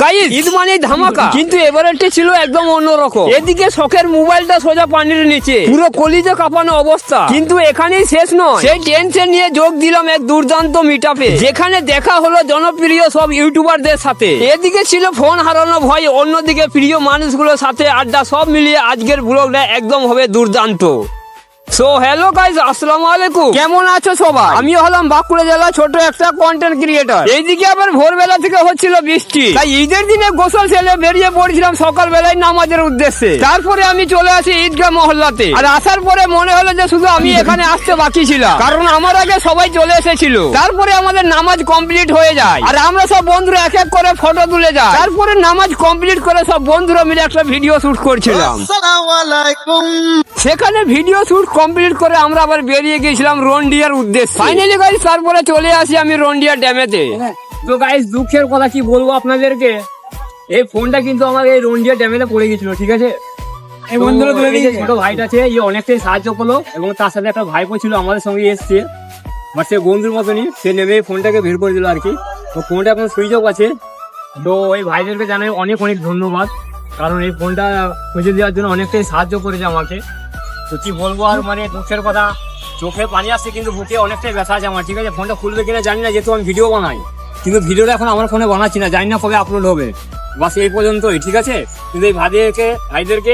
Guys Eid মানে ধামাকা, কিন্তু এবারেরটি ছিল একদম অন্যরকম। এদিকে শখের মোবাইলটা সোজা পানির নিচে, পুরো কলিজা কাঁপানো অবস্থা। কিন্তু এখানেই শেষ নয়, সেই টেনশন নিয়ে যোগ দিলাম এক দুর্দান্ত মিটআপে, যেখানে দেখা হলো জনপ্রিয় সব ইউটিউবারদের সাথে। এদিকে ছিল ফোন হারানো ভয়, অন্যদিকে প্রিয় মানুষগুলোর সাথে আড্ডা। সব মিলিয়ে আজকের ব্লগটা একদম হবে দুর্দান্ত। সো হ্যালো গাইজ, আসসালামু আলাইকুম। কেমন আছো সবাই? আমি হলাম বাঁকুড়া জেলা ছোট একটা কন্টেন্ট ক্রিয়েটর। এইদিকে আবার ভোরবেলা থেকে হচ্ছিল বৃষ্টি, তাই ঈদের দিনে গোসল সেরে বেরিয়ে পড়ছিলাম সকাল বেলায় নামাজের উদ্দেশ্যে। তারপরে আমি চলে আসি ঈদগাহ মহল্লাতে। আর আসার পরে মনে হলো যে শুধু আমি এখানে আসতে বাকি ছিলাম, কারণ আমার আগে সবাই চলে এসেছিল। তারপরে আমাদের নামাজ কমপ্লিট হয়ে যায়, আর আমরা সব বন্ধুরা এক এক করে ফটো তুলে যাই। তারপরে নামাজ কমপ্লিট করে সব বন্ধুরা মিলে একটা ভিডিও শুট করছিলাম। সেখানে ভিডিও শুট কমপ্লিট করে আমরা আবার বেরিয়ে গেছিলাম রন্ডিয়ার উদ্দেশ্যে। ফাইনালি গাইস তারপরে চলে আসি আমি রন্ডিয়া ড্যামেতে। তো গাইস দুঃখের কথা কি বলবো আপনাদেরকে, এই ফোনটা কিন্তু আমার এই রন্ডিয়া ড্যামেতে পড়ে গেছিল, ঠিক আছে। এই বন্ধুরা ছোট ভাইটা আছে, এই অনেকটাই সাহায্য করলো, এবং তার সাথে একটা ভাইপো ছিল আমাদের সঙ্গে এসছে, বাট সে বন্ধুর মতনই, সে নেমে ফোনটাকে বের করে দিল আর কি। তো ফোনটা এখন সুইচ অফ আছে। তো এই ভাইদেরকে জানাই অনেক অনেক ধন্যবাদ, কারণ এই ফোনটা খুঁজে দেওয়ার জন্য অনেকটাই সাহায্য করেছে আমাকে। তো কি বলবো আর, মানে দুঃখের কথা, চোখে পানি আসছে, কিন্তু বুকে অনেকটাই ব্যথা আছে আমার, ঠিক আছে। ফোনটা খুলবে কিনা জানি না, যেহেতু আমি ভিডিও বানাই, কিন্তু ভিডিওটা এখন আমার ফোনে বানাচ্ছি না, জানি না কবে আপলোড হবে। বাস এই পর্যন্তই, ঠিক আছে। কিন্তু এই ভাইদেরকে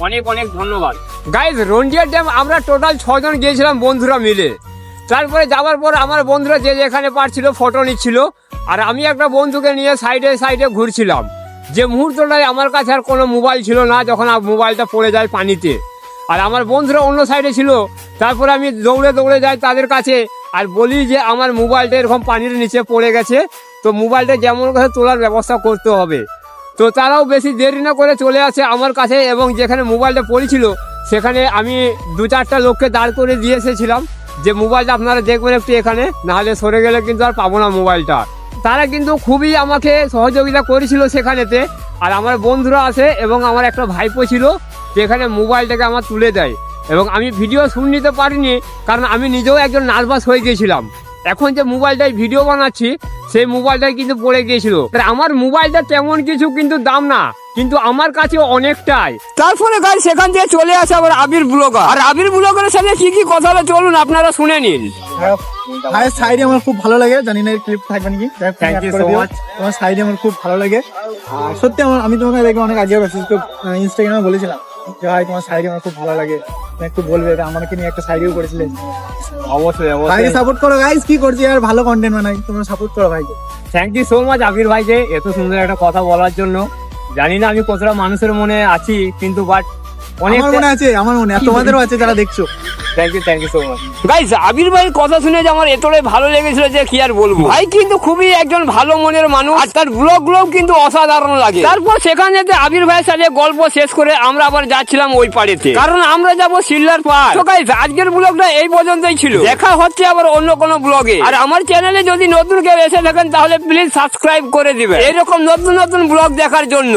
অনেক অনেক ধন্যবাদ। গাইজ রন্ডিয়া ড্যাম আমরা টোটাল 6 জন গিয়েছিলাম বন্ধুরা মিলে। তারপরে যাওয়ার পর আমার বন্ধুরা যে যেখানে পারছিল ফটো নিচ্ছিল, আর আমি একটা বন্ধুকে নিয়ে সাইডে সাইডে ঘুরছিলাম। যে মুহূর্তটায় আমার কাছে আর কোনো মোবাইল ছিল না, যখন মোবাইলটা পড়ে যায় পানিতে, আর আমার বন্ধুরা অন্য সাইডে ছিল। তারপরে আমি দৌড়ে দৌড়ে যাই তাদের কাছে আর বলি যে আমার মোবাইলটা এরকম পানির নিচে পড়ে গেছে, তো মোবাইলটা যেমন কাছে তোলার ব্যবস্থা করতে হবে। তো তারাও বেশি দেরি না করে চলে আসে আমার কাছে, এবং যেখানে মোবাইলটা পড়েছিল সেখানে আমি 2-4টা লোককে দাঁড় করে দিয়ে এসেছিলাম যে মোবাইলটা আপনারা দেখবেন একটু এখানে, নাহলে সরে গেলে কিন্তু আর পাবো না মোবাইলটা। তারা কিন্তু খুবই আমাকে সহযোগিতা করেছিল সেখানেতে। আর আমার বন্ধুরা আছে এবং আমার একটা ভাইপো ছিল, যেখানে মোবাইলটাকে আমার তুলে দেয়, এবং আমি ভিডিও শুট নিতে পারিনি, কারণ আমি নিজেও একজন নার্ভাস হয়ে গিয়েছিলাম। এখন যে মোবাইলটায় ভিডিও বানাচ্ছি সেই মোবাইলটাই কিন্তু পড়ে গিয়েছিল। আমার মোবাইলটা তেমন কিছু কিন্তু দাম না, কিন্তু আমার কাছে অনেকটাই। তারপরে গাইস সেখান থেকে চলে আসে আবার আবির ব্লগার, আর আবির ব্লগারের সাথে কি কি কথা হলো চলুন আপনারা শুনে নিন। ভাই সাইডে আমার খুব ভালো লাগে, জানি না ক্লিপ থাকবে নাকি। Thank you so much. তোমার সাইডে আমার খুব ভালো লাগে, আর সত্যি আমি তোমাকে দেখে অনেক আগে ইনস্টাগ্রামে বলেছিলাম যে ভাই তোমার সাইডে আমার খুব ভালো লাগে, একটু বলবে, আমাকে নিয়ে একটা সাইডেও করেছিলে। অবশ্যই ভাইকে সাপোর্ট করো গাইস, কি করছি আর ভালো কন্টেন্ট বানাই, তোমরা সাপোর্ট করো ভাইকে। থ্যাংক ইউ সো মাচ আবির ভাইকে এত সুন্দর একটা কথা বলার জন্য। জানি না আমি কতটা মানুষের মনে আছি, কিন্তু বাট অনেক মনে আছে, আমার মনে আর তোমাদেরও আছে যারা দেখছো। Thank you so much guys. Abir ভাইয়ের কথা শুনে যে আমার এতটাই ভালো লেগেছিল যে কি আর বলবো। ভাই কিন্তু খুবই একজন ভালো মনের মানুষ, আর তার ব্লগ কিন্তু অসাধারণ লাগে। তারপর সেখানে আবির ভাইয়ের সাথে গল্প শেষ করে আমরা আবার যাচ্ছিলাম ওই পাড়েতে, কারণ আমরা যাবো সিল্লার পাড়। তো গাইস আজকের ব্লগটা এই পর্যন্তই ছিল, দেখা হচ্ছে আবার অন্য কোনো ব্লগে। আর আমার চ্যানেলে যদি নতুন কেউ এসে থাকেন তাহলে প্লিজ সাবস্ক্রাইব করে দিবেন এরকম নতুন নতুন ব্লগ দেখার জন্য।